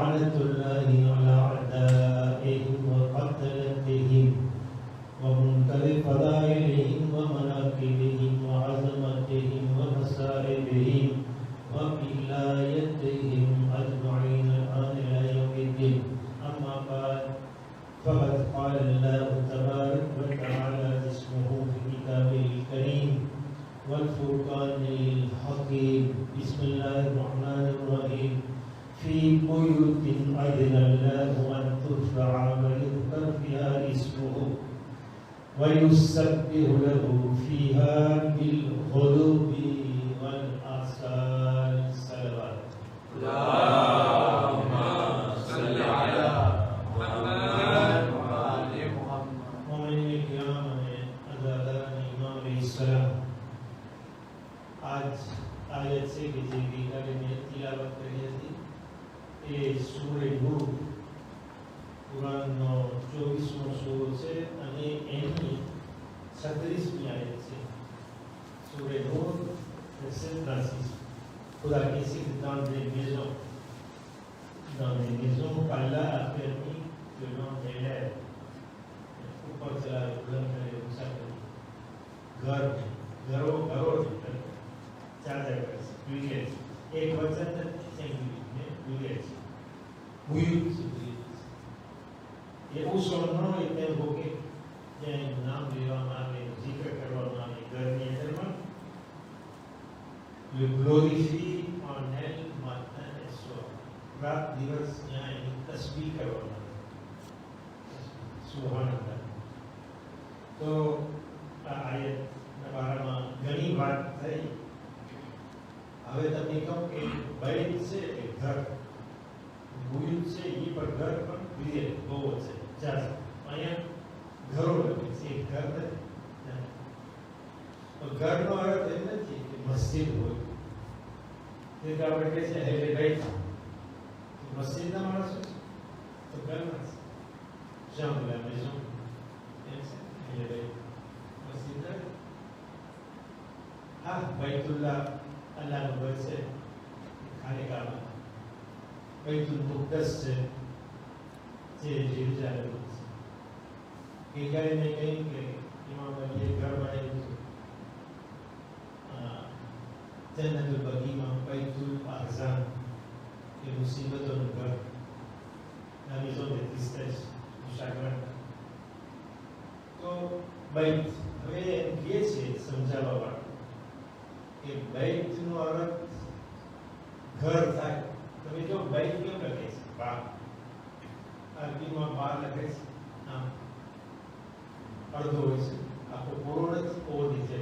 لعنة الله على أعدائهم وقتلتهم ومنكر فضائلهم ومناقبهم وعظمتهم ومصائبهم وولايتهم أجمعين إلى يوم الدين. أما بعد فقد قال الله تبارك وتعالى اسمه في كتابه الكريم والفرقان الحكيم. بسم الله الرحمن الرحيم. في بيوت أذن الله أن ترفع ويذكر فيها اسمه ويسبح له فيها بالغدو والآصال. صلوات. اللهم صل على محمد وآل محمد. मोमिन किराम ने अज़ादान इमाम अलैहिस्सलाम आज आयत से की कड़ी में तिलावत કરી હતી. એ સૂરે નૂર કુરાનનો 24મો સૂરો છે અને એની 36મી આયત છે. સૂરે નૂર verset Francis. खुदा किसी dans des maisons qu'Allah a permis que l'on élève. ऊपर चला बुलंद करे ऊंचा करे घर घरों घरों चार जगह विलेज एक वचन सिंगुलर में विलेज विलेज ये उस सोनो इतने होके જે નામ લેવામાં આવે જિક્ર કરવામાં આવે ઘરની અંદરમાં le glorifie en elle matin et soir. રાત દિવસ ત્યાં એની તસ્બીહ કરવામાં આવે. સુબહાનલ્લાહ. તો આ આયતના બારામાં ઘણી વાત થઈ. હવે તમે કહો કે બૈત છે એ ઘર બુયુત છે એ પર ઘર પણ વિધેય બહુ છે ચાર અહીંયા ઘરો લખે છે એક ઘર નથી. ઘરનો અર્થ એમ નથી કે મસ્જિદ હોય તે તો આપણે કહે છે એટલે બૈત મસ્જિદના માણસો છે તો ઘરના છે શામ la maison हाँ बैतुल्लाह अल्लाह નું ઘર છે ખાને કાબા. बैतुल मुक़द्दस છે જે જેરુસલેમ છે. ગઈકાલે મેં કહ્યું કે ઇમામ અલીએ ઘર બનાવ્યું હતું જન્નતુલ બગીમાં बैतुल अहज़ान કે મુસીબતોનું ઘર. la maison de tristesse du chagrin. તો બૈત હવે એમ કહે છે સમજાવવા વાળા કે બૈતનો અર્થ ઘર થાય. તમે જો બૈત કેમ લખે છે બા અરબીમાં બા લખે છે આમ અડધો હોય છે આખો પૂરો નથી ઓર નીચે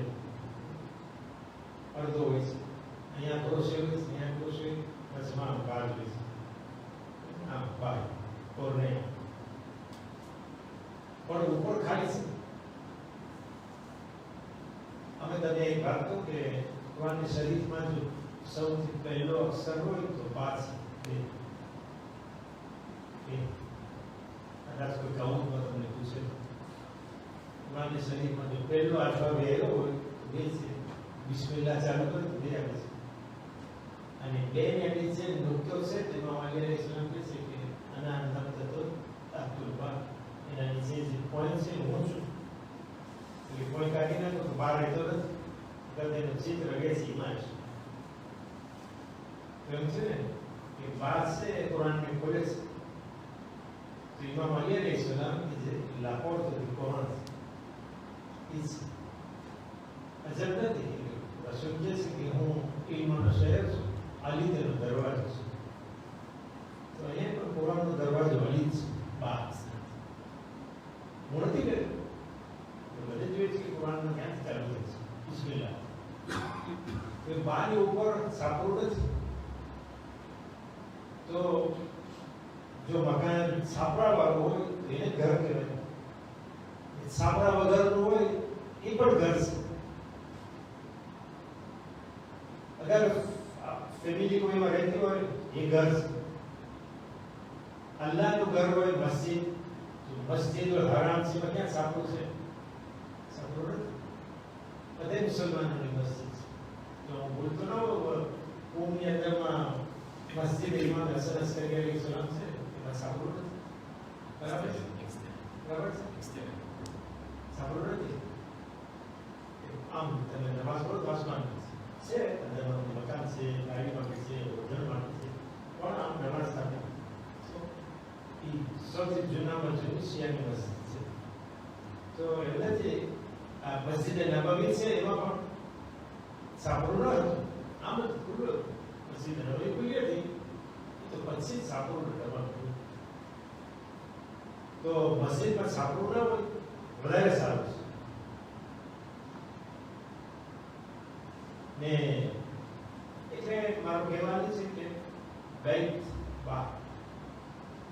અડધો હોય છે. અહીંયા ક્રોશે હોય છે અહીંયા ક્રોશે વચમાં બાર હોય છે આમ બાય ઓર નહીં પણ ઉપર ખાલી છે. અમે તમે એક વાત કહું કે કુરાન શરીફમાં જો સૌથી પહેલો અક્ષર હોય તો બાદ છે. કદાચ કોઈ કાઉન્ટમાં તમને પૂછે કુરાન શરીફમાં જો પહેલો આલ્ફાબેટ હોય તો બે છે. બિસ્મિલ્લાહ ચાલુ કરો તો બે આવે છે અને બે ની નીચે નુક્તો છે તેમાં અલી ઇસ્લામ કહે છે કે આના નામ થતો તાકુલ બા એના નીચે જે પોઈન્ટ છે હું છું એ પોઈન્ટ કાઢી નાખો તો બહાર રહેતો નથી. તેનું ચિત્ર રહે છે ઇમાજ એમ છે ને કે બાદ છે કુરાનને ખોલે છે તો ઇમામ અલી અલૈહિસ્સલામ જે la porte du Coran ici અજબ નથી. રસૂલ કહે છે કે હું ઇલ્મનો શહેર છું અલી તેનો દરવાજો છું. તો અહીંયા પણ કુરાનનો દરવાજો અલી જ બાદ હું નથી કર્યું. બધે જોઈએ છે કે કુરાનમાં ક્યાંથી ચાલુ થાય છે બિસ્મિલ્લાહ. એ બાની ઉપર સાપરું નથી તો જો મકાન સાપરા વાળું હોય તો એને ઘર કહેવાય. સાપરા વગરનું હોય એ પણ ઘર છે. અગર ફેમિલી કોઈમાં રહેતી હોય એ ઘર છે. અલ્લાહનું ઘર હોય મસ્જિદ મસ્જિદુલ હરામ છે ક્યાં સાપરું છે? સાપરું નથી. બધે મુસલમાનોની મસ્જિદ છે. તો હું બોલતો ન કુમની અંદરમાં મસ્જિદ ઇમામ હસન અસ્કરી અલૈહિ સલામ છે એમાં સાંભળવું નથી બરાબર છે બરાબર છે સાંભળવું નથી આમ તમે નમાઝ પઢો તો આસમાન છે અંદર મકાન છે ગાડી માટે છે હોટલ માટે છે પણ આમ નમાઝ સાથે એ સૌથી જૂનામાં જૂની શિયાની મસ્જિદ છે તો એટલે જે આ મસ્જિદ નબવી છે એમાં પણ સાંભળવું ન હતું આમ જ ખુલ્લું મસ્જિદ નબવી ખુલ્લી હતી તો પછી સાંભળવું નતું તો મસ્જિદ પર સાંભળવું ન હોય વધારે સારું છે ને એટલે મારું કહેવાનું છે કે બેટ બા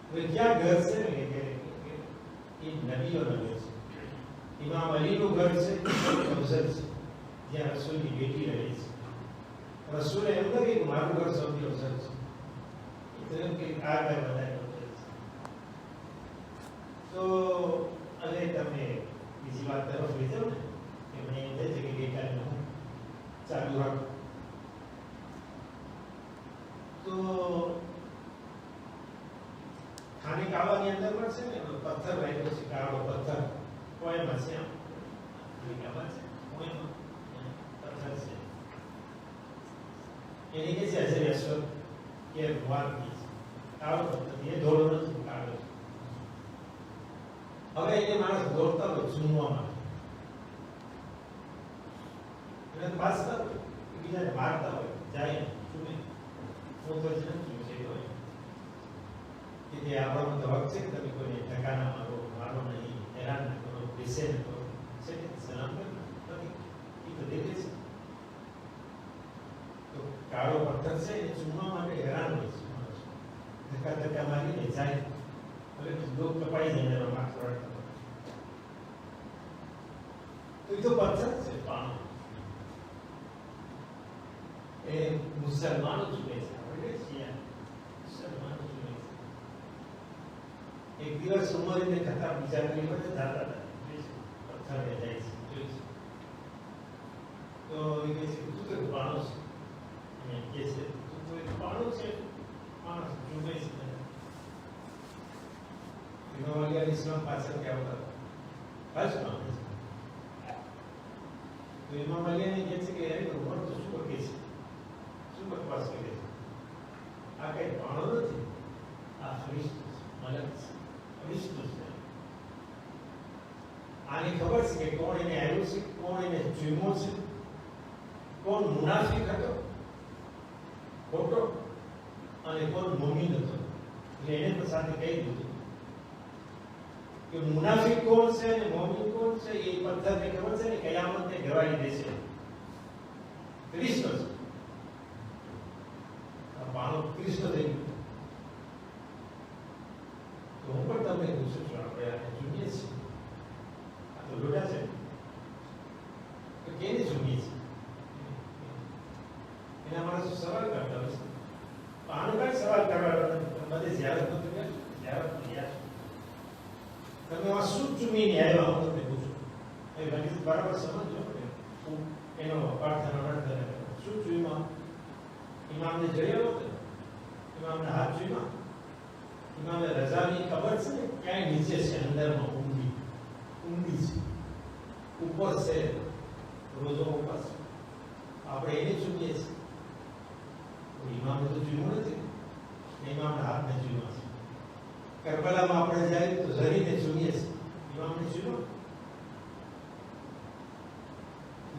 તો ક્યાં ઘર છે ને કે એ નબીઓનું ઘર છે ઇમામ અલીનું ઘર છે અફઝલ છે જ્યાં રસૂલની બેટી રહે છે રસૂલે એમ નથી કે મારું ઘર સૌથી અફઝલ છે એટલે કે આ ઘર વધારે અફઝલ છે તો હવે તમે બીજી વાત તરફ લઈ જાઓ ને કે મને એમ થાય છે કે ગઈકાલે હું ચાલુ રાખું તો ખાની કાવાની અંદર પણ છે ને પથ્થર રાખ્યો છે કાળો પથ્થર કોઈમાં છે આમ ખાની કાવા છે કોઈમાં પથ્થર છે એની કે છે હજર અશોક કે વાર કી કાળો પથ્થર એ ધોળો નથી કાળો છે હવે એને માણસ દોડતા હોય ચૂમવા માટે એને પાછતા હોય બીજાને મારતા હોય જાય ચૂમે હું તો જ નથી છે હોય કે તે આપણો તો હક છે કે તમે કોઈને ટકાના મારો નહીં હેરાન ન કરો બેસે ન કરો છે કે સલામ કરો નથી એ તો દેખે છે તો કાળો પથ્થર છે એને ચૂમવા માટે હેરાન હોય છે માણસ ધક્કા મારીને જાય હવે લોક કપાઈ જાય એનો માર્ક રડતા તો એ તો પથ્થર છે પાણો એ મુસલમાનો ચૂમે છે આપણે છીએ મુસલમાનો ચૂમે છે એક દિવસ ઉમરીને થતા બીજા કોઈ બધે જતા હતા પથ્થર જાય છે જોઈ છે તો એ કહે છે તું તો પાણો છે અને કહે છે તું તો એક પાણો છે માણસ ચૂમે છે ઇમામ અલી અલૈહિ સલામ પાછળ કે આવતા બસ માને તો ઇમામ અલીને કહે છે કે અરે ઉમર તો શું કહે છે શું બકવાસ કરે છે આ કઈ પાણો નથી આ ફરિશ્તો મલક છે ફરિશ્તો છે આની ખબર છે કે કોણ એને આવ્યું છે કોણ એને ચૂમ્યો છે કોણ મુનાફિક હતો ખોટો અને કોણ મોમીન હતો એટલે એને પણ સાથે કહી દીધું કે મુનાફિક કોણ છે અને મોમીન કોણ છે એ પથ્થરને ખબર છે ને કયામતને ગવાઈ દેશે ફરિશ્તો છે પાણો ક્રિસ્તો થઈ ગયો તો હું પણ તમને પૂછું છું આપણે આને જોઈએ છીએ આ તો લોટા છે તો કેને જોઈએ છીએ એના માણસો સવાલ કરતા હોય છે આનો કઈ સવાલ કરવાનો બધે જ્યારત નતું કે જ્યારત યાર તમે આ શું ચૂમીને આવ્યા હું તમને પૂછું એ ઘણી બરાબર સમજો એનો અર્થ શું ચૂમા ઇમામને જોયો હતો ઇમામને હાથ જોયા ઇમામે રઝાની ખબર છે ને ક્યાંય નીચે છે અંદરમાં ઊંડી છે ઉપર છે રોજો ઉપર છે આપણે એને ચૂમીએ છીએ ઇમામને તો ચૂમવું નથી ઇમામના હાથને ચૂમવા છે કરબલામાં આપણે જાય તો ઝરીને ચૂમીએ છીએ ઇમામને ચૂમો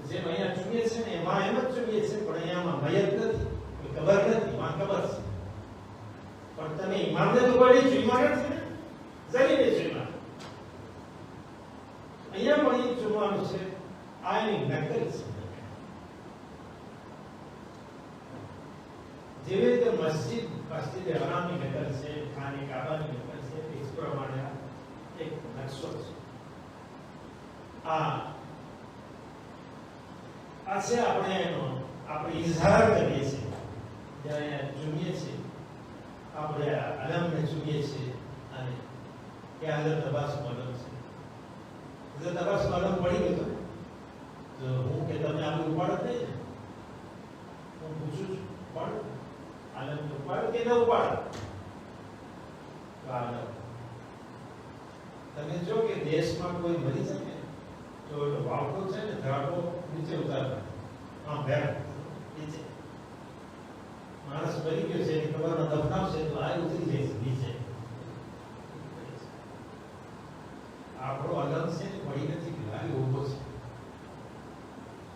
જેમ અહીંયા ચૂમીએ છે ને એમાં એમ જ ચૂમીએ છે પણ અહીંયામાં મયત નથી ખબર નથી માં ખબર છે પણ તમે ઇમામને તો કોઈ ચૂમવા નથી ને જરીને ચૂમવા અહીંયા પણ એ ચૂમવાનું છે આ એની નકલ છે જેવી રીતે મસ્જિદ હરામની નકલ છે ખાને કાબાની નકલ છે એ પ્રમાણે એક નકશો છે આ છે આપણે એનો આપણે ઇઝહાર કરીએ છીએ જ્યારે ચૂમીએ છીએ આપણે અલમને ચૂમીએ છીએ અને કે હઝરત અબ્બાસ અલમ છે હઝરત અબ્બાસ અલમ પડી ગયો તો હું કે તમે આપણે ઉપાડત નહીં ને હું પૂછું છું પણ આલમ ઉપાડ કોઈ મરી જાય ને તો એનો વાવટો છે ને ધડાકો નીચે ઉતારવાનો આમ ભેર નીચે માણસ મરી ગયો છે એની ખબરમાં દફનાવશે તો આ ઉતરી જાય છે નીચે આપણો અલગ છે ને પડી નથી ખાલી ઊભો છે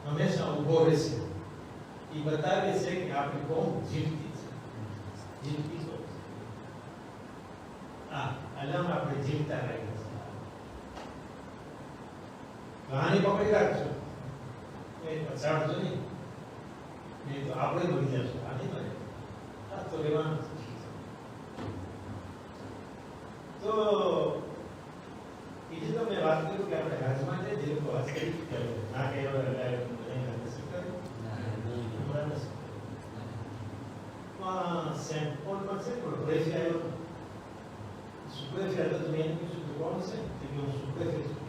હંમેશા ઊભો રહેશે એ બતાવે છે કે આપણી કોમ જીવતી છે જીવતી છે અલગ આપણે જીવતા રહીએ કહાની પકડી રાખજો એ પછાડજો નહીં તો આપણે મળી જશું આ નહીં મળે આ તો રહેવાનું તો બીજી તો મેં વાત કર્યું કે આપણે રાજમાં જે લોકો વાત કરી ના કહેવા સેન્ટ પોલમાં છે પણ બ્રેફી આવ્યો સુપ્રેફી હતો તો મેં એને પૂછ્યું તો કોણ છે તે હું સુપ્રેફી છું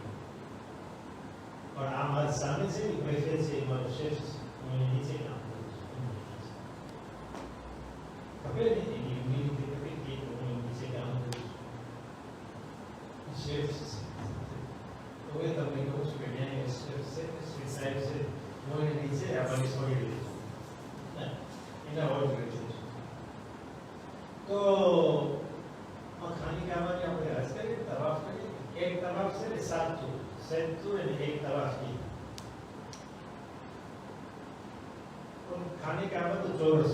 પણ આ મારી સામે છે ને બ્રેફી છે એ મારો શેફ છે હું એને નીચે કામ કરું છું ખબર નહીં એની રીતે ખબર કે હું નીચે કામ કરું છું શેફ છે તો એ તમને કહું છું કે ત્યાં શેફ છે શ્રી સાહેબ છે હું એને નીચે આપણને છોડી દઈશ એના ઓર્ડર કરી છું તો ખાની કામની આપણે હજ કરીએ તવાફ કરીએ એક તવાફ છે ને સાતું અને એક તવાફ ની ખાની કામ તો ચોરસ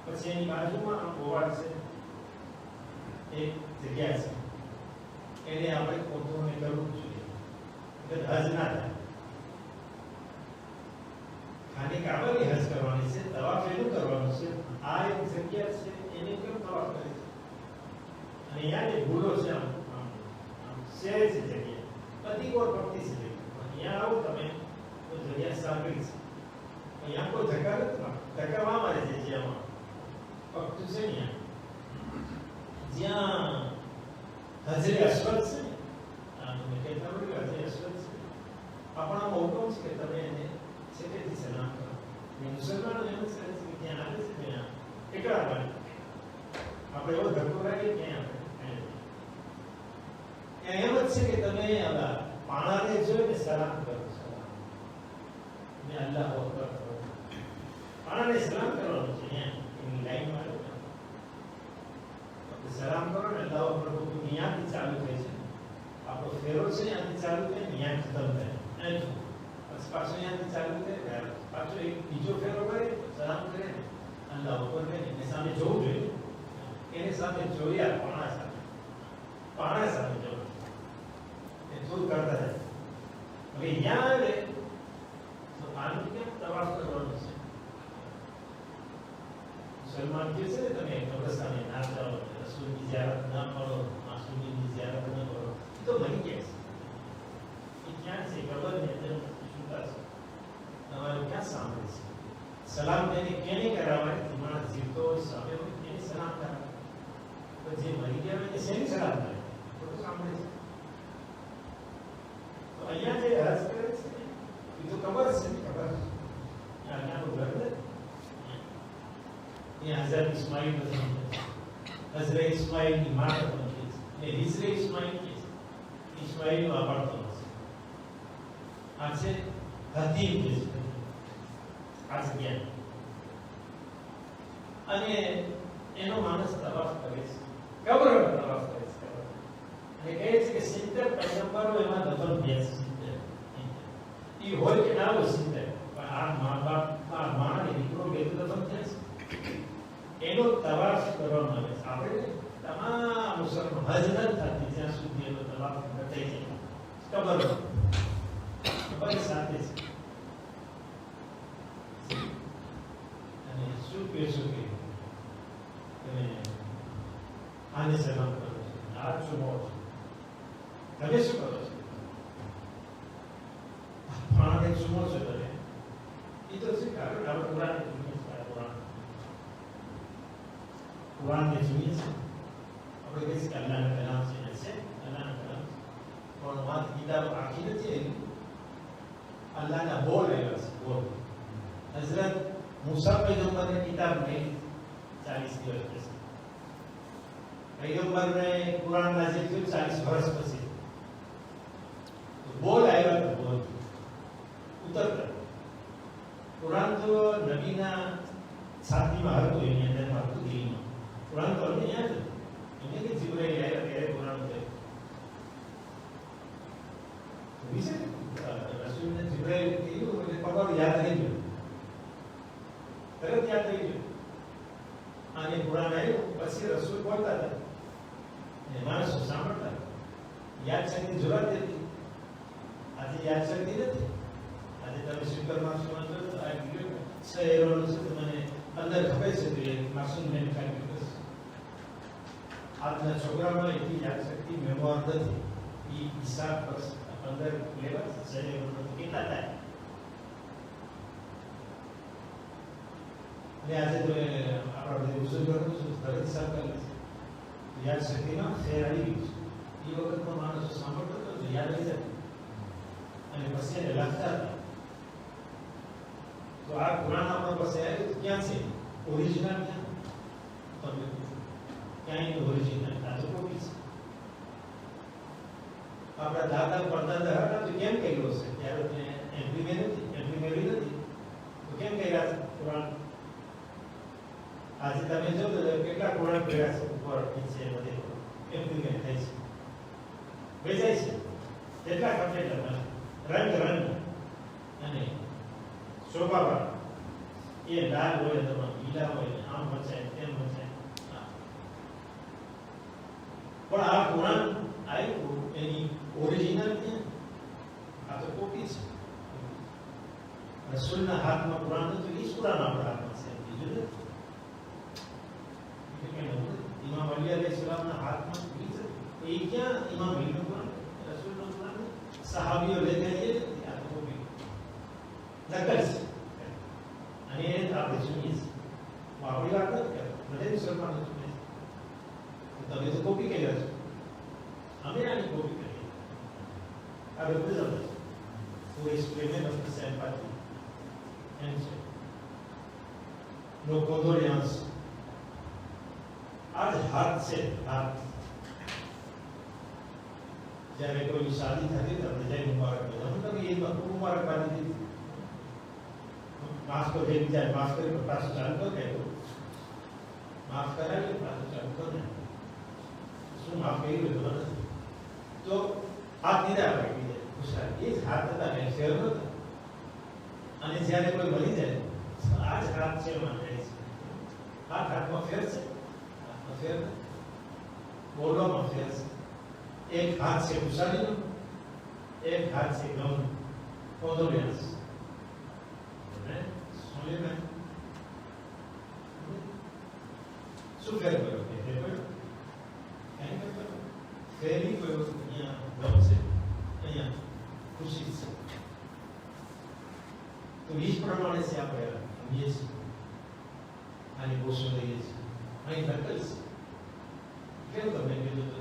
પછી એની બાજુમાં આમ ઓવાળ છે એક જગ્યા છે એને આપણે પોતાને કરવું જોઈએ એટલે હજ ના થાય ખાની કાબાની હજ કરવાની છે તવાફ એનું કરવાનું છે આ એક જગ્યા છે એને કેમ તવાફ કરે છે અને અહીંયા જે ભૂલો છે આમ શેર છે જગ્યા બધી કોર પડતી છે અહીંયા આવો તમે તો જગ્યા સાંકળી છે અહીંયા કોઈ ધક્કા નથી ધક્કા મારે છે જ્યાં પગતું છે ને જ્યાં હજરે અશ્વત છે ને તમે કહેતા હોય કે હજરે અશ્વત છે આપણામાં હુકમ છે કે તમે એને છેટેથી સલામ કરો મુસલમાનો એમ જ કરે છે કે ત્યાં આવે છે ત્યાં ટેકરા પાડે આપણે એવો ધક્કો રાખીએ ત્યાં આપણે એમ જ છે કે તમે પાણાને જોઈને સલામ કરો સલામ ને અલ્લાહ અકબર કરો પાણાને સલામ કરવાનું છે એની લાઈનમાં સલામ કરો ને અલ્લાહ અકબર તો ત્યાંથી ચાલુ થાય છે આપણો ફેરો છે ત્યાંથી ચાલુ થાય ને ત્યાં ખતમ થાય પાછો અહીંયાથી ચાલુ થાય પાછો એક બીજો ફેરો કરે સલામ કરે ને અલ્લાહ અકબર કરે એને સામે જોવું જોઈએ એને સામે જોયા પાણા સામે જોવું એ થોડું કરતા જાય હવે અહીંયા આવે તો આનું કેમ તવાફ કરવાનું છે મુસલમાન કહે છે ને તમે કબ્રસ્તાને ના જાઓ રસૂલની ઝિયારત ના કરો માસૂમીની ઝિયારત ના કરો તો મરી ગયા છે એ ક્યાં છે કબરની અંદર તમારું ક્યાં સાંભળે છે સલામ તેને કેને કરાવાય તમારા જીવતો સામે હોય એને સલામ કરાવે તો જે મરી ગયા હોય એ શેની સલામ કરે તો સાંભળે છે તો અહીંયા જે હજ કરે છે એ તો ખબર છે ને ખબર અહીંયાનું ઘર ને અહીંયા હઝરત ઇસ્માઇલ નથી હઝરત ઇસ્માઇલની માં નથી અને હિજરે ઇસ્માઇલ કે ઇસ્માઇલનો apartado છે હતીમ કે છે આ જગ્યા અને એનો માણસ તવાફ કરે છે કબરનો તવાફ કરે છે અને કહે છે કે 70 પૈગંબરો એમાં દફન થયા છે 70 ઈ હોય કે ના હોય 70 પણ આ મા બાપ આ માં ને દીકરો બે દફન થયા છે એનો તવાફ કરવામાં આવે છે આપણે તમામ મુસલમાન હજ ન થતી જ્યાં સુધી એનો તવાફ ન થઈ જાય કબરનો બધી સાથે છે અને શું કહેશું કે તમે આને સલામ કરો છો આ ચુમો છો તમે શું કરો છો આને ચુમો છો તમે એ તો શું કારણ આપણે કુરાનને જોઈએ છે કુરાનને જોઈએ છે આપણે કહીએ છીએ કે અલ્લાહના કલામ છે અલ્લાહના કલામ પણ વાત કિતાબ આખી નથી અલ્લાહના બોલ આવ્યા છે બોલ હઝરત મૂસા પૈગંબરને કિતાબ નહીં 40 દિવસ પછી પૈગંબરને કુરાન નાઝિલ થયું 40 વર્ષ પછી બોલ આવ્યા તો બોલ ઉતરતા. કુરાન તો નબીના સાથીમાં હતું, એની અંદરમાં હતું દિલમાં. કુરાન તો અમને યાદ હતું. એને કે જીબ્રાઈલ આવ્યા ત્યારે કુરાન ઉતર્યું. વિશે રસૂલને જીબ્રાઈલ કીધું એટલે પકડ યાદ રહી ગયું, તરત યાદ રહી ગયું. અને કુરાન આવ્યું પછી રસૂલ બોલતા હતા અને માણસો સાંભળતા. યાદ શક્તિ જોવા દેતી. આજે યાદ શક્તિ નથી. આજે તમે સુપર માર્કેટમાં જો તો આ વિડિયો શહેરોનો છે, મને અંદર ખબર છે તો એ માસૂમ મેન કાઢી કરશે. આજના છોકરામાં એટલી યાદ શક્તિ મેમોર નથી. એ હિસાબ પર અંદર લેવા શહેરોનો કેટલા થાય. અને આજે તો આપણા બધા બુઝુર્ગોનું ઘરે હિસાબ કરે છે. યાદ શક્તિમાં ફેર આવી ગયું છે. એ વખતમાં માણસો સાંભળતો હતો તો યાદ રહી જતું અને પછી એને લખતા હતા. તો આ કુરાન આપણા પાસે આવ્યું ક્યાં છે? ઓરિજિનલ ક્યાં? તમે ક્યાંય ઓરિજિનલ આ તો કોપી છે. આપણા દાદા પરદાદા હતા તો કેમ કર્યો છે? ત્યારે એમ્પ્લિમેરી નથી તો કેમ કર્યા છે કુરાન? આજે તમે જો તો કેટલા કુરાન કર્યા છે, ઉપર નીચે બધે એમ્પ્લિમેન્ટ થાય છે, વેચાય છે. કેટલા કમ્પ્લેટ રંગ અને શોભાવા એ લાલ હોય તો લીલા હોય, આમ વચાય તેમ વચાય. પણ આ કુરાન આવ્યું એની ઓરિજિનલ ક્યાં? આ તો કોપી છે. રસૂલના હાથમાં કુરાન હતું, એ જ કુરાન આપણા હાથમાં છે, બીજું નથી. ઇમામ અલી અલૈહિસ્સલામના હાથમાં એ ક્યાં? ઇમામ અલીનું કુરાન, રસૂલનું કુરાન સહાબીઓ લેતા એ નથી. આ તો કોપી નકલ છે. અને એ આપણે સુનીએ છીએ. હું આપણી વાત નથી કરતો, ભલે મુસલમાનો સુને છે. તમે તો કોપી કર્યા છો, અમે આની કોપી કરીએ. આ represent who is payment of the sympathy and no condolence. आज हाथ से हाथ જ્યારે કોઈ શાદી થતી તો બધાય મુબારક બોલો. मतलब ये मुबारकबादी दी माफ को दे दिया, माफ करे पास चालू कर दे, माफ करा ले पास चालू कर दे. શું માફ કર્યું તો તો હાથ દીધા પડી જાય ખુશાલ. એ જ હાથ હતા ને ફેર નહોતા. અને જ્યારે કોઈ મળી જાય આ જ હાથ છે માં જાય છે. હાથ હાથમાં ફેર છે, હાથમાં ફેર બોલવામાં ફેર છે. એક હાથ છે ખુશાલીનો, એક હાથ છે ગમ કોન્ડોલેન્સ. શું ફેર કર્યો કે ફેર કર્યો કઈ કરતો ફેરી કર્યો. અહીંયા ગમ છે, અહીંયા ખુશી છે. તો એ જ પ્રમાણે છે આપણે સમજીએ છીએ. આની બોસો લઈએ છીએ. અહીં નકલ છે. કેમ તમે કીધું તો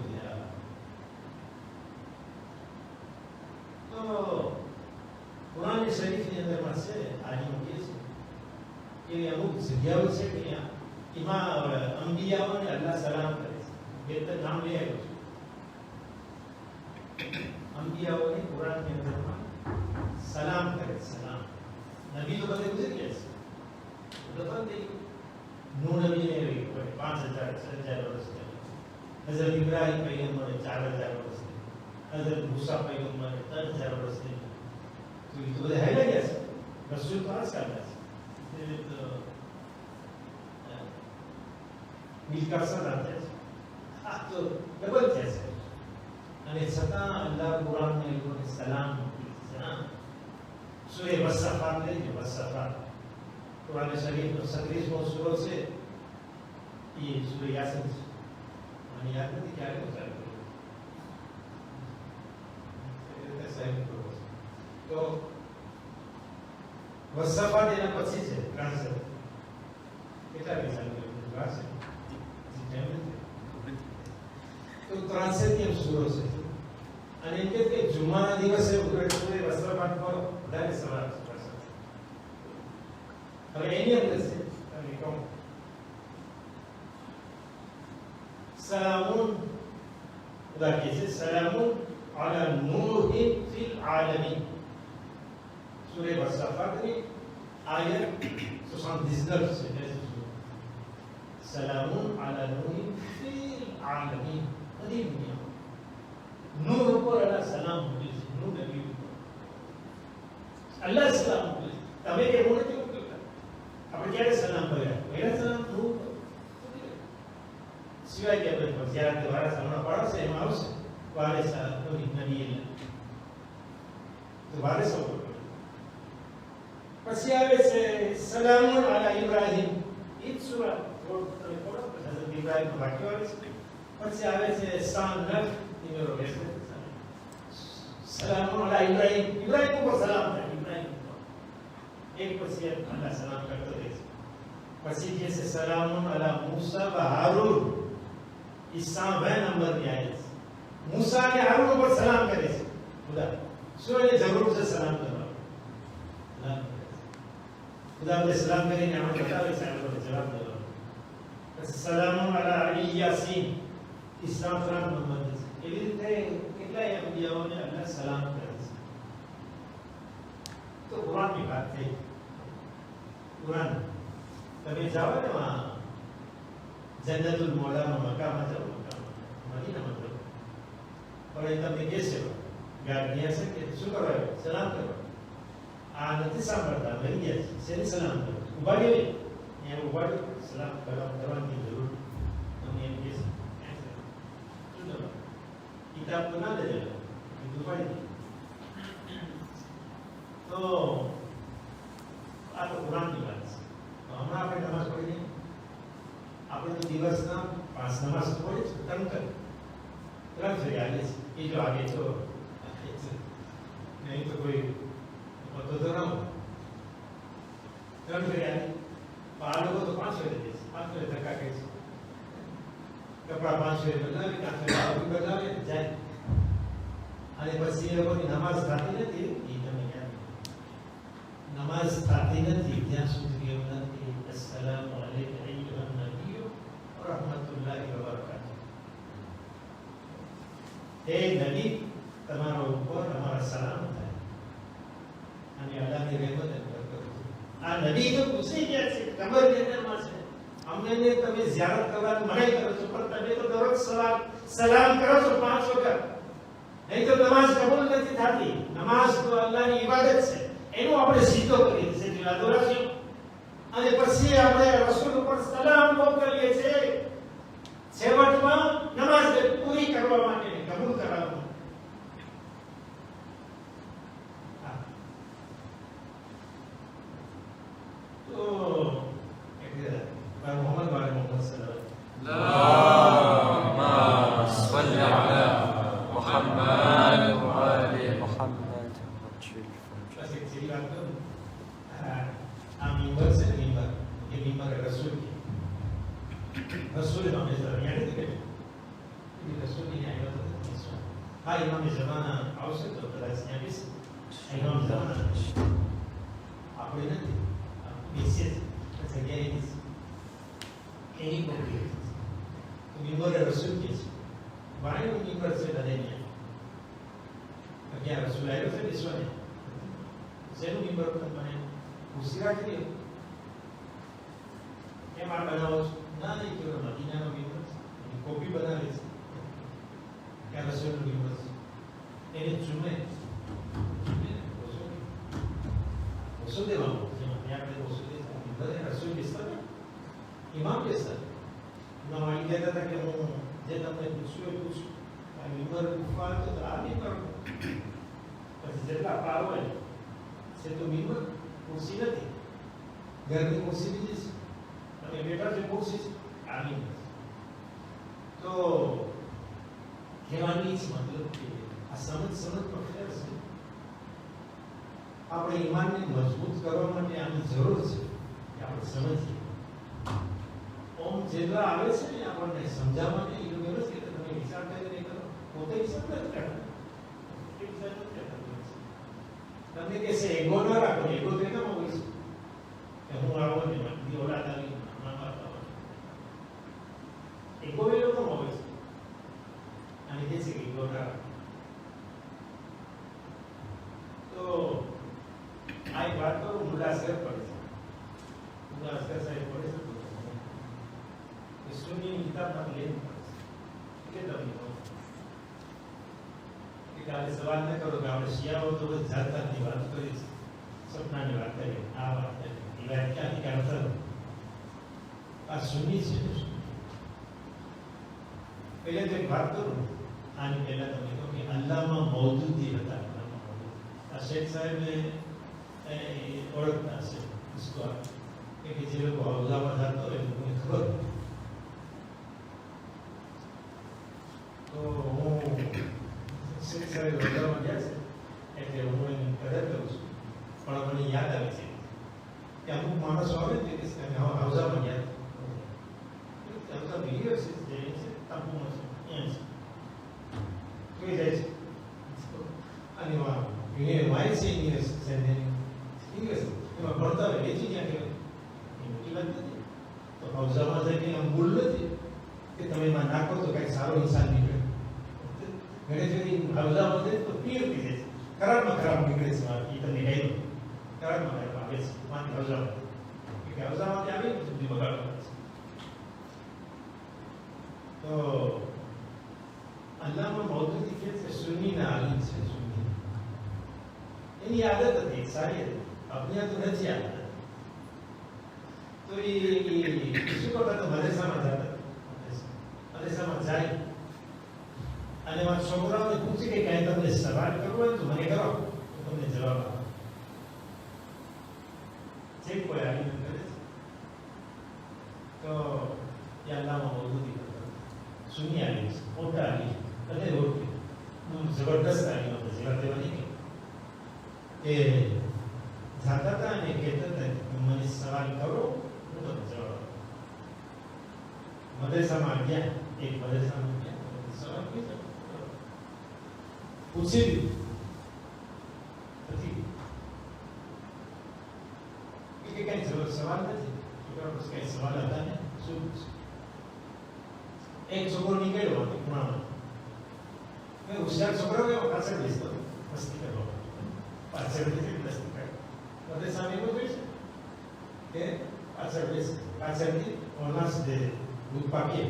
તો કુરાન શરીફની અંદરમાં છે આની કે છે કે અમુક જગ્યાઓ છે કે એમાં અંબિયાઓને અલ્લાહ સલામ કરે છે. બે નામ લઈ આવ્યો છું. અંબિયાઓને કુરાનની અંદરમાં સલામ કરે. સલામ નબી તો બધે ગુજરી ગયા છે. તો પણ નૂહ નબીને 5000 6000 વર્ષ થયા. હઝરત ઇબ્રાહીમ પૈગંબરને 4000 વર્ષ થયા. હઝરત મૂસા પૈગંબરને 3000 વર્ષ થયા. તો એ તો બધા હાલ્યા ગયા છે. રસૂલ તો આ જ કાઢ્યા છે. મિલકત સદા છે. આ તો ડબલ થયા છે. અને છતાં અલ્લાહ કુરાનને એ લોકોને સલામ મોકલી છે. સૂરે વસ્સાફાત લઈને વસ્સાફાત કુરાન શરીફનો 36મો સૂરો છે. એ સૂરે યાસીન છે. મને યાદ નથી ક્યારે ચાલુ કર્યું. તો વસ્સાફાત એના પછી છે. ટ્રાન્સલેટ કેટલા પૈસા છે? તો 63 સૂરો છે. અને એમ કે જુમાના દિવસે સૂરે વસ્સાફાત પર વધારે સવાલ કરશે. હવે એની અંદર છે તમે કહો સલામુન ઉદા કે છે સલામુન अला नूह फिल आलमीन. Surah Al-Safat ni ayat 79 c'est Salamun ala Nuh fil alamin. Tadi dunia. Nuh पर अल्लाह सलाम बोले, नूह नबी को अल्लाह सलाम बोले. तबे के बोले क्यों बोलता? अब क्या सलाम बोला? मेरा सलाम नूह सिवाय के अपने पर ज़्यादा दोबारा सामना पड़ा से माउस वाले सलाम तो नबी है. दोबारा सब પછી આવે છે સલામુન અલા ઇબ્રાહીમ. એ જ સૂરા તમે પઢો હઝરત ઇબ્રાહીમનું વાક્ય આવે છે. પછી આવે છે શાન નફ નિમેરો બેસે સલામુન અલા ઇબ્રાહીમ. ઇબ્રાહીમ ઉપર સલામ થાય. ઇબ્રાહીમ ઉપર એક પછી અલ્લાહ સલામ કરતો રહે છે. પછી કહે છે સલામુન અલા મૂસા વ હારૂન. એ 120 નંબરની આયત છે. મૂસા અને હારૂન ઉપર સલામ કરે છે ખુદા. શું એને જરૂર છે સલામ કરવાની? खुदा ने सलाम करे ने हम बतावे साहब को जवाब दो. सलाम अला अली यासीन. इस्लाम फराम मोहम्मद. એવી રીતે કેટલાય અંબિયાઓને અલ્લાહ સલામ કરે છે. તો કુરાનની વાત થઈ. કુરાન તમે જાઓ ને વહાં જન્નતુલ મૌલામાં મક્કામાં જાઓ, મદીનામાં જાઓ, પણ એ તમને કહેશે ગાર્ડિયા છે કે શું કરવા સલામ કરો. આ નથી સાંભળતા મરી ગયા છે. શેની સલામ કરો? ઉભા રહી એમ ઉભા રહી સલામ કરવાની જરૂર તમને એમ કહે છે. શું કરો? કિતાબ તો ના લેજો, ઉભા રહી. તો આ તો કુરાનની વાત છે. તો હમણાં આપણે નમાઝ પડી ગઈ. આપણે તો દિવસના 5 નમાઝ પડી છે. ત્રણ ફેરી આગે છે. એ જો આગે તો નહીં તો કોઈ तो दोनों ત્રણ ફેરી આવી. આ લોકો તો 5 ફેરી દે છે. 5 ફેરી ધક્કા કહે છે. કપડા 5 ફેરી બદલાવી, 4 ફેરી બદલાવે જાય. અને પછી એ લોકોની નમાઝ થતી નથી. એ તમે યાદ નમાઝ થતી નથી ત્યાં સુધી એવું નથી અસ્સલામુ અલૈકા અય્યુહન નબિય્યુ વ રહમતુલ્લાહિ વ બરકાતુહુ. હે નબી, તમારા ઉપર અમારા સલામ થાય અને અલ્લાહની રહેમત અને બરકત. આ નબી તો પૂછી ગયા છે કબર ની અંદરમાં છે. અમને ને તમે ઝિયારત કરવાની મનાઈ કરો છો, પણ તમે તો દરરોજ સલામ કરો છો 5 વખત. નહીં તો નમાઝ કબૂલ નથી થતી. નમાઝ તો અલ્લાહની ઇબાદત છે. એનો આપણે સીધો કરીએ છીએ અધૂરાશી. અને પછી આપણે રસૂલ ઉપર સલામ મોકલીએ છીએ છેવટમાં નમાઝ પૂરી કરવા માટે, કબૂલ કરવા માટે. तो मोहम्मद वाले मोहम्मद اللهم صل على محمد وآل محمد. बस एक सीधी बात करूं. मिंबर से मिंबर, ये मिंबर है रसूल की. रसूल इमाम ज़माना यानी कि ये रसूल ही आया था. हाँ इमाम ज़माना आवश्यक तो तरह से इमाम ज़माना आपने नहीं Mesias, perseguidos, em concreto. O memória era suficiente. Vai no memória da cidadania. Aqui a Rasulullah foi isso, né? Você não memória também. O Sirah que deu. É mais banal. Nada que eu não tinha no memória. E copy banal isso. Que a Rasulullah no memória. Ele chume. Você deu amor. रसूल किसका था? इमाम किसका? इमाम अली कहता था कि वो जब हमने पूछ इमर कुफार तो आदमी पर પછી જેટલા પાર હોય છે તો મિંબર ખુરશી નથી. ઘરની ખુરશી બીજી છે. તમે બેઠા છો ખુરશી છે આની. તો કહેવાની જ મતલબ કે આ સમજ પર ફેર છે. આપણે ઈમાનને મજબૂત કરવા માટે આની જરૂર છે. આપણે સમજીએ. ઓમ જેટલા આવે છે ને આપણને સમજાવવાની એ વ્યવસ્થિત તમે વિચાર કરીને કરો. પોતે વિચાર નથી કરતા. તમને કહેશે એગો ન રાખો. એગો તો એનામાં હોય છે કે હું આવો ને મારી ઓલાદ આવી એગો એ લોકોમાં હોય છે. અને કહે છે કે એગો ના રાખો. આ એક વાત કરું, મુલાસર પડે છે. મુલાસર સાહેબ પડે છે. સુન્ની કિતાબમાં લેવું પડે છે. કે તમને કહું કે કાલે સવાલ ન કરો કે આપણે શિયાઓ તો બસ જાતની વાત કરી છે, સપનાની વાત કરી, આ વાત કરી, એ વાત ક્યાંથી કાઢતા આ સુન્ની છે. પહેલે તો એક વાત કરું, આની પહેલા તમે કહો કે અલ્લામા મૌદૂદી હતા. આ શેખ સાહેબને ઓળખતા હશે કે જે લોકો હૌઝામાં જતો હોય એ લોકોને ખબર. તો હું શેખ સાહેબ હૌઝામાં ગયા છે એટલે હું એની કદર કરું છું, પણ મને યાદ આવે છે કે અમુક માણસો આવે ને કે હૌઝામાં ગયા, હૌઝા યુનિવર્સિટી છે, તાપુમાં છે, અહીંયા છે, જોઈ જાય છે. અને વાય છે યુનિવર્સિટી એમાં ભણતા હોય વેચી ક્યાં કહેવાય, એ મોટી વાત નથી. તો હૌઝામાં જઈને આમ ભૂલ નથી કે તમે એમાં નાખો તો કંઈક સારો ઇન્સાન નીકળે. ઘરે જઈને હૌઝામાં જાય તો પીર પી જાય છે, ખરાબમાં ખરાબ નીકળે છે. એ તમને કહી દો, ખરાબમાં ખરાબ આવે છે માંથી હૌઝામાં, કે હૌઝામાંથી આવી સુધી બગાડવા છે. તો અલ્લામા મૌદૂદી કહે છે સુન્નીના આલિમ છે. સુન્ની એની આદત હતી, સારી હતી, અભ્યા તો નથી આદત. તો એ શું કરતા તો મદરસામાં જતા, મદરસામાં જાય અને એમાં છોકરાઓને પૂછે કે કાંઈ તમને સવાલ કરવો હોય તો મને કરો, તો તમને જવાબ આપો. જે કોઈ આલિમ કરે છે તો એ અલ્લામા મૌદૂદી કરતા, સુન્ની આલિમ છે, મોટા આલિમ અને રોટી જબરદસ્ત આલિમ હતા. જેવા તેવા નહીં કે જાતા હતા અને કહેતા હતા મને સવાલ કરો, હું તમને જવાબ આપું. મદરસામાં ગયા, એક મદરસામાં ગયા, સવાલ પૂછી લીધું પછી કે કઈ સવાલ નથી, છોકરા પાસે કઈ સવાલ હતા ને શું પૂછ્યું. એક છોકરો નીકળ્યો હતો ખૂણામાં, હોશિયાર છોકરો ગયો પાછળ બેસતો મસ્તી કરવા, પાછળ બેસી મસ્તી કરે. બધે સામે એવું જોઈશે કે પાછળ બેસે, પાછળથી ઓનલાસ જે દૂધ પાકીએ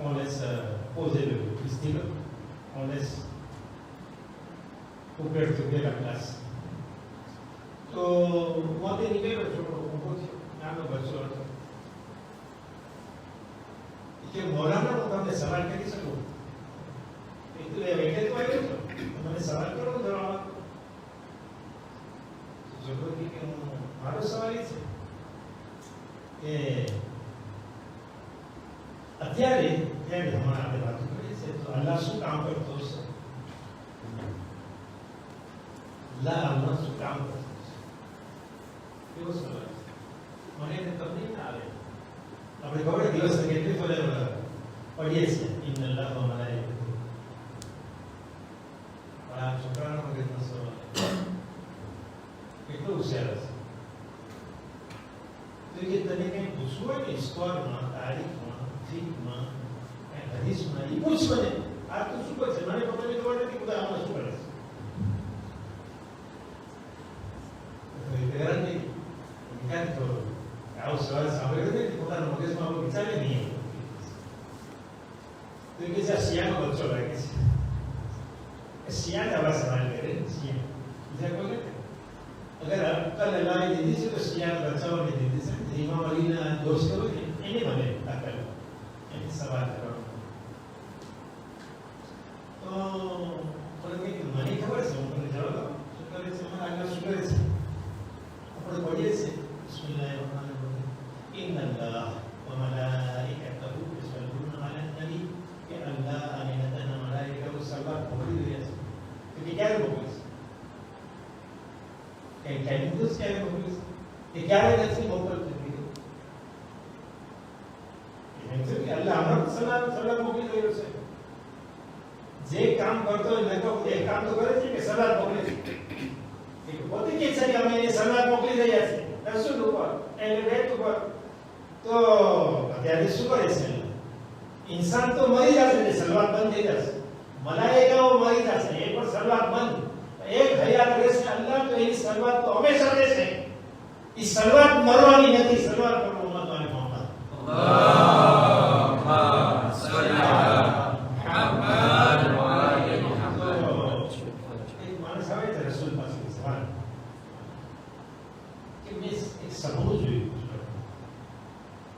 on laisse poser le stylo, on laisse couper la classe. તો મોતે નીકળ્યો છોકરો ઊભો થયો, નાનો બચ્ચો હતો. કે મોલાના હું તમને સવાલ કરી શકું? એટલે એટલે તો આવ્યો છો, મને સવાલ કરો જવાબ. છોકરો કે મારો સવાલ એ છે કે અત્યારે હમણાં આપણે વાતો કરીએ છીએ તો અલ્લાહ શું કામ કરતો હશે? અલ્લાહ હમણાં શું કામ કરતો હશે? કેવો સવાલ છે, મને તમને ના આવે. આપણે ખબર દિવસ કેટલી ફરજ પડીએ છીએ ઇન અલ્લાહ તો મલાઈ, પણ આ છોકરાનો મગજનો સવાલ કેટલો હોશિયાર હશે. તો એ તને કંઈ પૂછવું હોય ને સ્કોરમાં, તારીખમાં, ફીકમાં, હદીસમાં, એ પૂછ મને આ તું શું કરશે, મને પોતાની ખબર નથી બધા આમાં શું કરે છે. હેરાન નહીં વિચાર કરો, આવું સવાલ સાંભળ્યો ને પોતાના મગજમાં આવું વિચારે નહીં. તો એ કે શિયાનો બચ્ચો લાગે છે, શિયા આવા સવાલ કરે, શિયા બીજા કોઈ નથી. અગર અક્કલ અલ્લાહે દીધી છે તો શિયાના બચ્ચાઓને દીધી છે. ઇમામ અલીના દોસ્તો હોય ને એને મને અક્કલ, એને સવાલ કરવાનો. તો મને ખબર છે, હું તમને જવાબ આપું. શું કરે છે મને આગળ શું કરે છે આપણે પઢીએ છીએ બિસ્મિલ્લાહિર્રહમાનિર્રહીમ ઇન્નલ્લાહ વ મલાઇકતહુ યુસલ્લુના અલા નબી, કે અલ્લાહ અને તેના મલાઇકાઓ સલાત મોકલી રહ્યા છે. તો કે ક્યારે મોકલે છે? કઈ ટાઈમ દિવસ ક્યારે મોકલે છે? કે ક્યારે નથી મોકલતું? અલ્લાહ હમણાં સલાત મોકલી રહ્યો છે. જે કામ કરતો હોય નકો એ કામ તો કરે છે કે સલાત મોકલે છે? પોતે કે છે કે અમે એને સલાત મોકલી રહ્યા છીએ રસૂલ ઉપર, એટલે બેટ ઉપર. તો અત્યારે શું કરે છે? ઇન્સાન તો મરી જશે ને સલાત બંધ થઈ જશે. મલાઈકાઓ મરી જશે, એ પણ શરૂઆત બંધ. એક હયાત રહેશે અલ્લાહ, તો એની શરૂઆત તો હંમેશા રહેશે. એ શરૂઆત મરવાની નથી, શરૂઆત કરવો મતવાને મોહમ્મદ. اللهم صل على محمد وآل محمد. એક માણસ આવે છે રસૂલ પાસે સવાલ કે મેં એક સમૂહ જોયું.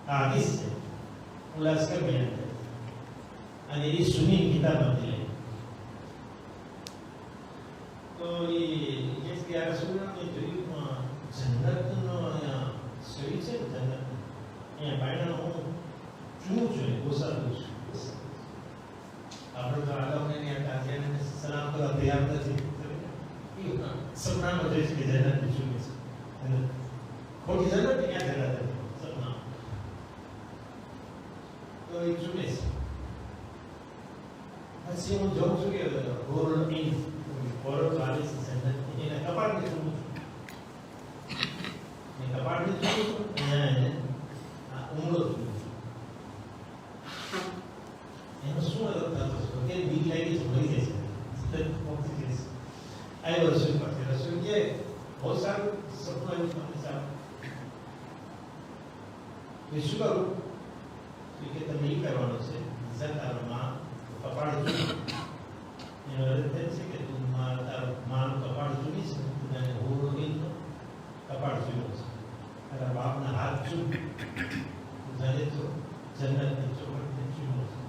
આ હદીસ છે, ઉલ્લાસકર બયાન કરે અને એ સુની કિતાબમાંથી લઈ. તો એ કહે કે આ રસૂલના મેં જોયું જન્નતનો શરીર છે ને, જન્નત અહીંયા બાયણા હું ચૂમું છું, ગોસાતું છું. આપણે તો આદમને તાજિયાને સલામ કરવા તૈયાર નથી. સપનામાં જોઈશ કે જન્નત ચૂમે છે, ખોટી જન્નત ક્યાં જન્નત હતી સપના. તો એ ચૂમે છે. પછી હું જોઉં છું કે ગોરલ ઇન ગોરલ ચાલે છે જન્નત, એના કપાળને ચૂમું છું. એ કપાળને ચૂમું છું, અહીંયા ઉમરો ચૂમું છું. એનો શું અલગ થતો છે કે બીક લાગી છે, મરી જાય છે. આવ્યો રસૂલ પાસે. રસૂલ કે બહુ સારું સપનું આવ્યું તમને, સારું. તો શું કરું? કે તમે એ કરવાનું છે, તારામાં કપાળ ચૂમી. એનો અર્થ એમ છે કે તું તારા માનું કપાળ ચૂમીશ ને, તું એને હોરો નહીં કપાળ ચૂમ્યો છે. તારા બાપના હાથ ચૂમ, તું જાણે તો જન્નતની ચોખટને ચૂમ્યો છે.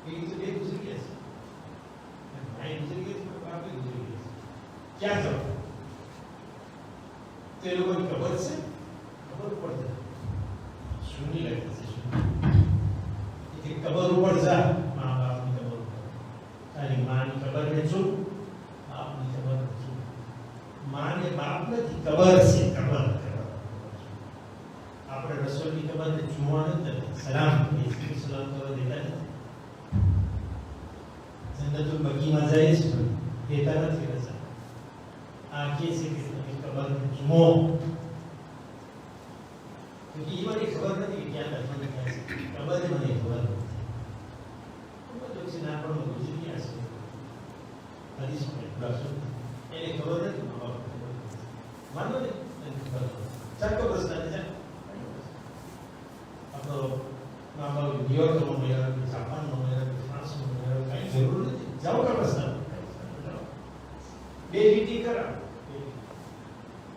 એ તો બે ગુજરી ગયા છે, ભાઈ ગુજરી ગયા છે, બાપે ગુજરી ગયા છે. ક્યાં જાવ? તો એ લોકોને ખબર છે, ખબર પડશે. સુની લાગે છે, સુની. કબર ઉપર જા, મા બાપની કબર ઉપર. તારી માની કબર ને ચૂપ, બાપની કબર ને ચૂપ. માને બાપ નથી, કબર છે, કબર. આપણે રસોઈની કબર ને ચૂમવાનું જ નથી, સલામ કરીએ, સલામ કરવા દેતા નથી. જન્નતુલ બકીમાં જાય છે, દેતા નથી રસા. આ કે છે કે તમે કબરને ચૂમો. તો એ મને ખબર નથી કે ક્યાં દફન થાય છે, કબર મને ખબર નથી. ના પણ ગુજરી ગયા છે, હદીસ રસૂલ એને ખબર નથી, મા બાપ ખબર નથી. માનો ને ખબર ચાલો પ્રશ્ન છે. આપણો મા બાપ ન્યુયોર્કમાં મળ્યા, જાપાનમાં મળ્યા, ફ્રાન્સમાં મળ્યા, કઈ જરૂર નથી. જાઓ કે પ્રશ્ન બે લીટી કરા.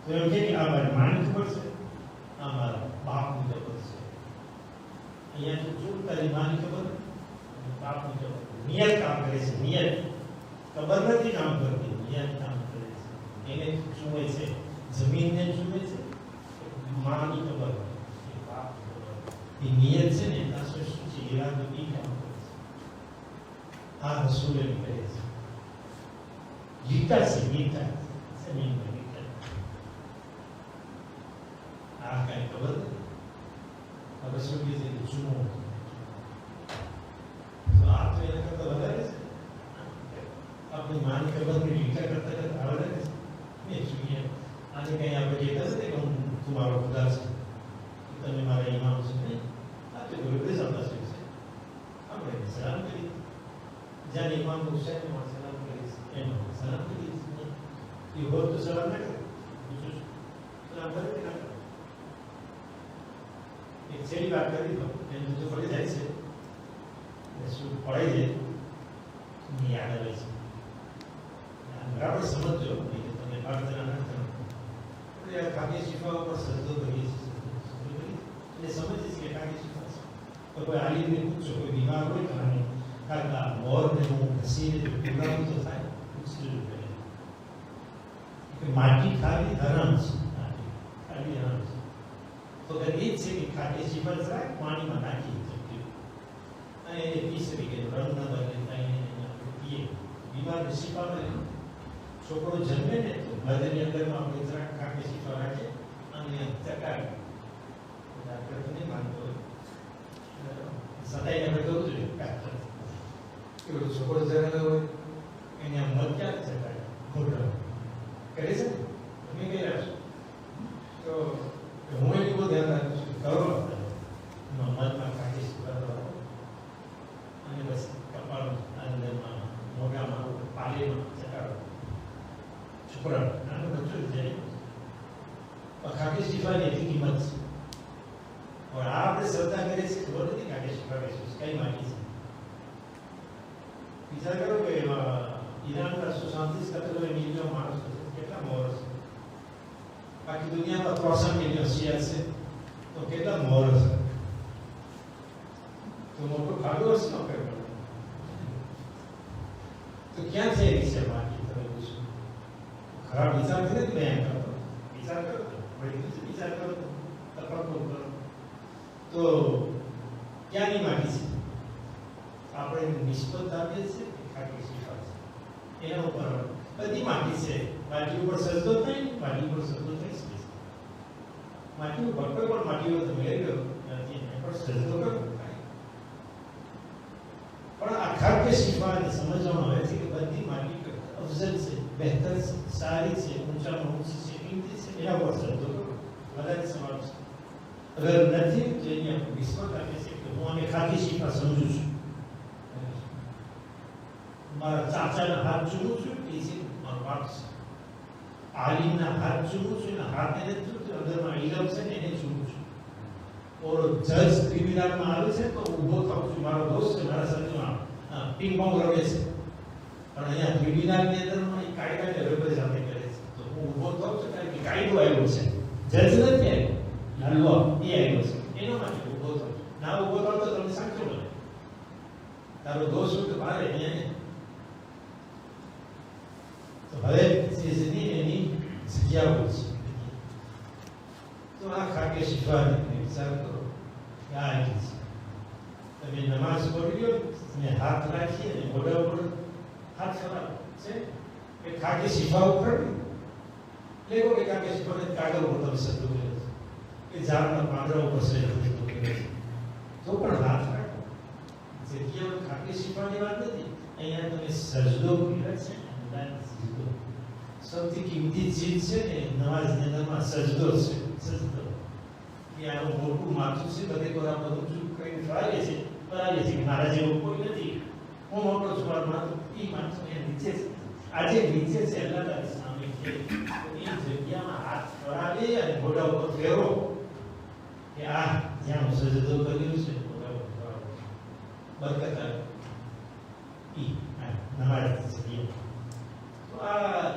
તો એમ કે આ મારી માની ખબર છે, આ મારા બાપની ખબર છે. અહીંયા તો ચૂપ, તારી માની ખબર, બાપની ખબર. નિયત કામ કરે છે, નિયત. ખબર નથી કામ કરતી, નિયત કામ કરે છે. એને ચૂમે છે, જમીનને ચૂમે છે, માની ખબર, બાપની ખબર. એ નિયત છે ને, એના શું છે, ઈરાદો એ કામ કરે છે. આ રસૂલ એમ કરે છે. ગીતા છે, ગીતા જમીનમાં ગીતા. આ કઈ ખબર નથી. હવે શું કહે છે કે ચૂમો. તો આ તો એના કરતા વધારે છે. આપણી માની ખબરની ગીતા કરતા કરતા વધારે છે. મેં જોઈએ આને કઈ આપણે કહેતા નથી કે હું તમારો ખુદા છું, તમે મારા ઇમામ છો નહીં. આ તો બરોબર સમજ છે. આપણે સલામ કરી, જ્યાં ઇમામ હુસૈન સલામ કરીશ એનો સલામ કરીશ. એ હોત તો સલામ ના કરે, સલામ કરે કે ના કરે. એક છેલ્લી વાત કરી દો, એમ તો પડી જાય છે, શું પડાઈ જાય ની યાદ આવે છે. બરાબર સમજો, તમે પ્રાર્થના ના કરો. આપણે કાવ્ય શીખવા ઉપર સજ્જો કરીએ છીએ, એટલે સમજીએ છીએ કે કાવ્ય શીખવા છે. તો કોઈ આલીમને પૂછો, કોઈ બીમાર હોય તો આને કાકા મોરને હું ઘસીને જો પીવડાવું તો થાય, પૂછવું પડે. કે માટી ખાવી હરામ છે, માટી ખાવી હરામ છે. તો એ જ છે કે ખાદ્ય શીખવા જરાક પાણીમાં નાખી શકીએ અને એને પી શકીએ, રંગ ન બદલે કાંઈ આપણે પીએ. બીમારને શીખવા મળે. છોકરો જન્મે ને તો મધની અંદરમાં આપણે જરાક ખાદ્ય શીખવા રાખીએ અને ચકાવીએ. ડાક્ટર તો નહીં માનતો હોય, સદાય આપણે કરવું જોઈએ. ડાક્ટર એવો છોકરો જન્મેલો હોય એને આમ મધ ક્યાં ચકાવે, ઘોટો કરે છે ને, તમે કહી રહ્યા છો. તો હું એટલું બહુ ધ્યાન રાખું છું, કરો મધમાં ખાદ્ય શીખવા અને બસ કપાળ અંદરમાં છોકરા નાનો બચ્ચો જાય ખાકી શીફાની એટલી કિંમત છે. और आपने श्रद्धा करे से खबर नहीं काके शिफा के कई मानी से विचार करो कि ईरान का 137 मिलियन मानव કેટલા મોરસ બાકી દુનિયામાં 300 મિલિયન શિયા છે તો કેટલા મોરસ તો મોટો ખાડો હશે ન કરે તો ક્યાં છે વિશે બાકી તમે પૂછો ખરાબ વિચાર કરે કે મેં કરતો વિચાર કરો બડી વિચાર કરો તફક્કુર કરો તો ક્યાંની માટી છે આપણે નિસ્બત આપીએ છીએ ખાટી શીફા છે એના ઉપર બધી માટી છે માટી ઉપર સજદો થાય માટી ઉપર સજદો થઈ શકે છે માટી ઉપર કોઈ પણ માટી ઉપર તમે લઈ લો નથી એના પર સજદો કરો પણ આ ખાટી શીફાને સમજવામાં આવે છે કે બધી માટી અફઝલ છે બહેતર છે સારી છે ઊંચામાં ઊંચી છે કિંમતી છે એના પર સજદો કરો વધારે સમાવેશ अगर नहीं तो ये विश्व का कैसे कि वो हमें खाकी शिफा समझू છું મારા ચાચાના હાથ ચૂમું છું એસી મારો બાપ છે આલિમના હાથ ચૂમું છું એના હાથ એને ચૂમું છું અંદરમાં ઇલમ છે ને એને ચૂમું છું ઓર જજ ટ્રિબ્યુનલમાં આવે છે તો ઊભો થાઉં છું મારો દોસ્ત છે મારા સાથેમાં પિંગ પોંગ રમે છે પણ અહીંયા ટ્રિબ્યુનલની અંદરમાં એ કાયદાને રિપ્રેઝન્ટ કરે છે તો હું ઊભો થાઉં છું કારણ કે કાયદો આવ્યો છે જજ નથી આવ્યો નાલો એ આવ્યો છે એનો માટે ઉભો થયો ના ઉભો થયો તો તમને સાચો મળે તારો દોષ તો ભારે અહીંયા તો હવે સીઝની એની જગ્યાઓ છે તો આ ખાકે શીફાની વિચાર કરો કે આ છે તમે નમાઝ પઢી લો તમે હાથ રાખી અને મોઢા ઉપર હાથ ફરાવો છે કે ખાકે શીફા ઉપર લેવો કે ખાકે શીફાને કાગળ ઉપર તમે સદો કે ઝાડના પાંદડા ઉપર છે તો પણ હાથ રાખો જગ્યાઓ ખાકી શીફાની વાત નથી અહીંયા તમે સજદો કર્યો છે સજદો સૌથી કિંમતી ચીજ છે ને નમાઝની અંદરમાં સજદો છે સજદો કે આનું મોટું માથું છે બધે કોરા બધું ચૂપ કરીને ફરાવે છે કે મારા જેવું કોઈ નથી હું મોટો છું મારું માથું એ માથું એ નીચે છે આજે નીચે છે અલ્લાહ તારી સામે છે એ જગ્યામાં હાથ ફરાવે અને મોઢા ઉપર ફેરવો કે આ જ્યાં સજદો કર્યો છે બરકત આવે ઈ નમાઝ છે તો આ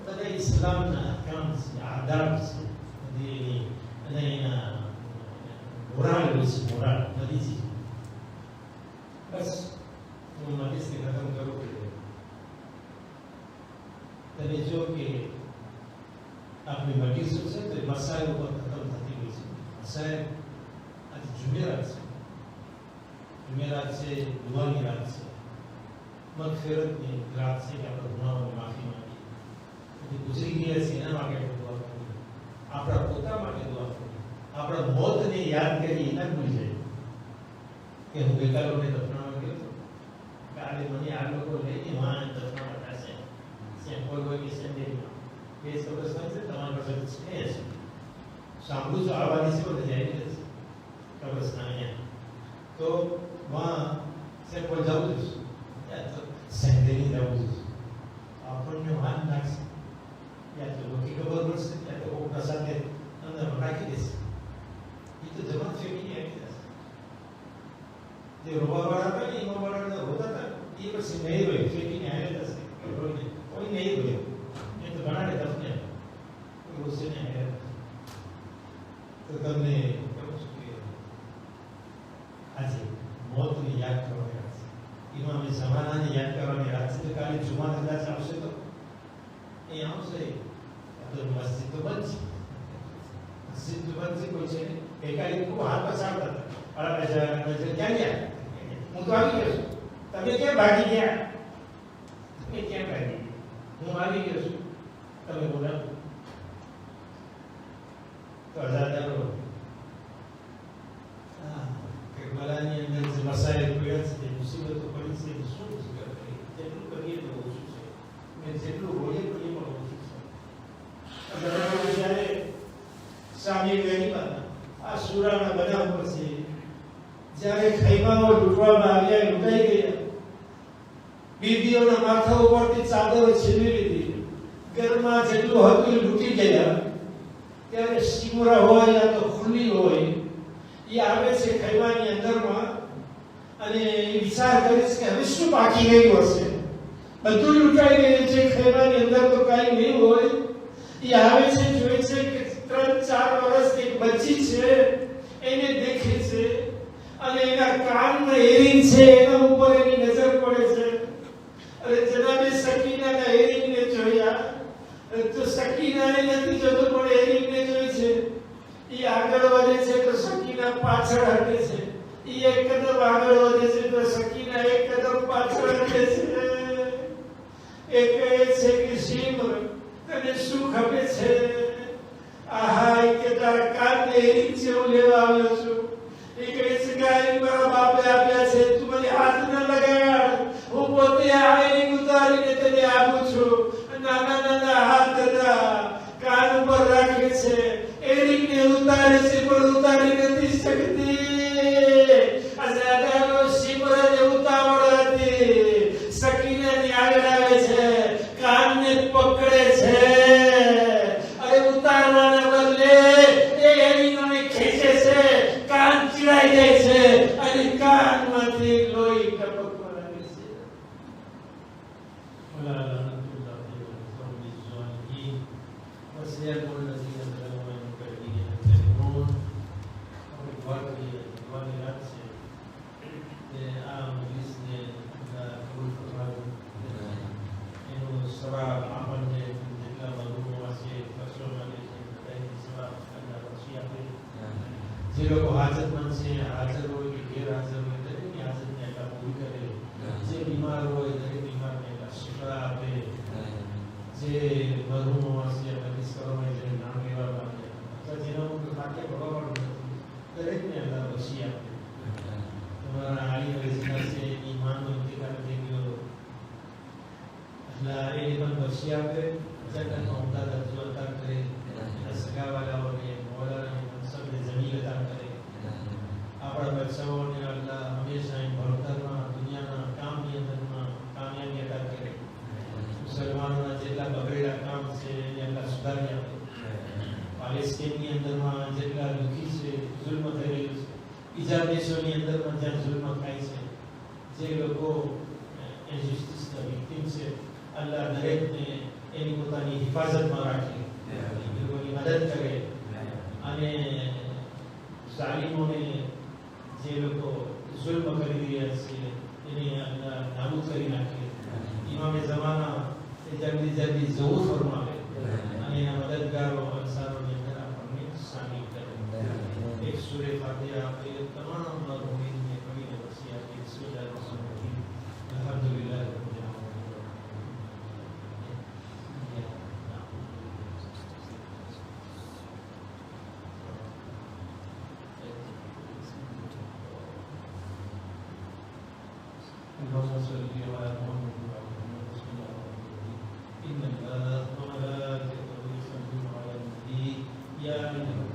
બધા ઇસ્લામના કામ છે આદાબ છે અને એના મોરાલ છે મોરાલ બધી છે બસ હું મનીષને ખતમ કરું કે તમે જો કે આપણી મટી શું છે તો મસાઈ ઉપર ખતમ થતી હોય છે મસાઈ આજે જુમેરાત છે દુઆની રાત છે મગફિરતની રાત છે કે આપણે ગુનાહોની માફી માંગીએ ગુજરી ગયા છે એના માટે દુઆ કરીએ આપણા પોતા માટે દુઆ કરીએ આપણા મોતને યાદ કરી એના ભૂલી જાય કે હું ગઈકાલોને દફનાવા ગયો હતો કાલે મને આ લોકો લઈને વાહન દફનાવા થશે સેમ્પલ હોય કે સેન્ડેલમાં બે કબ્રસ્તાન છે તમારી પાસે છે સાંભળું છું આવવાની છે બધા જાય છે કબ્રસ્તાન અહીંયા તો वहाँ સેમ્પલ જવું જોઈએ યા તો સેન્ડેલી જવું જોઈએ આપણને વાન નાખશે યા તો લોકી ખબર પડશે યા તો ઓ પ્રસાદને અંદર નાખી દેશે એ તો જમા ફેંકીને આપી દેશે જે રોવાવાળા હતા ને એમાં વાળા હોતા હતા એ પછી નહીં રહ્યું ફેંકીને આવ્યા થશે કોઈ નહીં રહ્યું એ તો ઘણા દફને કોઈ ઓછે ને આવ્યા તો તમને કહું છું કે આજે મોતને યાદ કરવાની રાત છે ઇમામે ઝમાનાને યાદ કરવાની રાત છે કાલે જુમા કદાચ આવશે તો એ આવશે તો મસ્જિદ તો બંધ છે કોઈ છે એકાએક ખૂબ હાથ પછાડતા હતા ક્યાં ગયા હું તો આવી ગયો છું તમે ક્યાં ભાગી ગયા તમે ક્યાં ભાગી હું આવી ગયો છું તમે બોલાવો તો અજાદારો કરબલાની અંદર જે મસાઈલ પડ્યા છે મુસીબતો પડી છે શું મુસીબત પડી જેટલું કરીએ તો ઓછું છે મેં જેટલું બોલીએ તો એ પણ ઓછું છે જ્યારે સામે ગરીબા આ સુરાના બનાવ પર છે જ્યારે ખૈમાઓ લૂંટવામાં આવ્યા લૂંટાઈ ગયા બીબીઓના માથા ઉપરથી ચાદરો છીનવી લીધી ઘરમાં જેટલું હતું એ લૂંટી ગયા ત્યારે સિમરા હોય યા તો ખુલ્લી હોય એ આવે છે ખૈમાની અંદરમાં અને એ વિચાર કરે છે કે હવે શું બાકી ગયું હશે, બધું લૂંટાઈ ગયું છે, ખૈમાની અંદર તો કાંઈ નહીં હોય. એ આવે છે, જોવે છે કે 3-4 વર્ષ એક બચ્ચી છે એને દેખે છે અને એના કાનમાં એરિંગ છે, એના ઉપર એની નજર પડે છે. અરે જનાબે સકીનાના એરિંગને જોયા તો સકીનાને નથી જોતો પણ એરિંગને જોઈ છે. એ આગળ વધે છે તો સકીના પાછળ હટે છે, એ એક કદમ આગળ વધે છે તો સકીના એક કદમ પાછળ હટે છે. એ કહે છે કે સિમર તને શું ખપે છે? આહા કે તારા કાનને એરિંગ છે હું લેવા આવ્યો છું. એ કહે છે કે આ મારા બાપે આપ્યા છે, તું મને હાથ ન લગાડ, હું પોતે આ એરિંગ ઉતારીને તને આપું છું. નાના નાના હાથ હતા, કાન ઉપર રાખે છે, એરિંગને ઉતારે છે પણ ઉતારી નથી શકતી. અઝાદાનો સિમરને ઉતાવળ હતી, સકીનાની આગળ આવે છે, કાનને પકડે છે. અરે ઉતારવાના બદલે એ એરિંગને ખેંચે છે, કાન ચીડાઈ જાય છે અને કાનમાંથી લોહી ટપકવા લાગે છે. وسيكون الذين ظلموا من بعدهم يتبعون والوالدات عام جسم كل فرد إنه سواء عمل ذكر مظلوم وسيء فشوم عليهم بين سواء أن الرشيع જે લોકો હાજતમંદ છે, હાજર હોય કે ગેરહાજર હોય દરેકની હાજતને એટલા પૂરી કરે. જે બીમાર હોય દરેક બીમારને એટલા શિફા આપે. જે મરહુમ હશે બધી કરવામાં જેને નામ લેવા માંગે અથવા જેના ઉપર વાક્ય ભરવાનું નથી દરેકને અલ્લાહ વસી આપે. તમારા આલી રજીના છે ઈમાનનો ઇંતકાલ થઈ ગયો, અલ્લાહ એ પણ વસી આપે, જગતનો ઉમદા દરજ્જો અતા કરે, એના સગાવાલાઓને મોલાને મનસબને જમીન અતા કરે. આપણા બચ્ચાઓને અલ્લાહ હંમેશા ભણતરમાં દુનિયાના કામની અંદરમાં કામયાબી અતા કરે. મુસલમાનોના જેટલા બગડેલા કામ છે એને અલ્લાહ સુધારી આપે. પાલેસ્તીનની અંદરમાં જેટલા દુઃખી છે, જુલ્મ થઈ રહ્યું છે, બીજા દેશોની અંદરમાં જ્યાં જુલ્મ થાય છે, જે લોકો ઇન્જસ્ટિસના વિક્ટિમ છે, અલ્લાહ દરેકને એની પોતાની હિફાજતમાં રાખે, એ લોકોની મદદ કરે અને ઝાલિમોને જે લોકો જુલ્મ કરી રહ્યા છે એને અલ્લાહ નાબૂદ કરી નાખે. ઇમામે ઝમાના જલ્દી જરૂર ફરમાવે અને એના મદદગારો અંસારોની અંદર આપણને શામિલ કરે. એક સૂરે ફાતિહા આપે તમામ મરહુમીનને પઢીને પછી આપે બિસ્મિલ્લાહિર રહમાનિર રહીમ અલ્હમ્દુલિલ્લાહ રબ્બિલ આલમીન. إن الله وملائكته يصلون على النبي يا أيها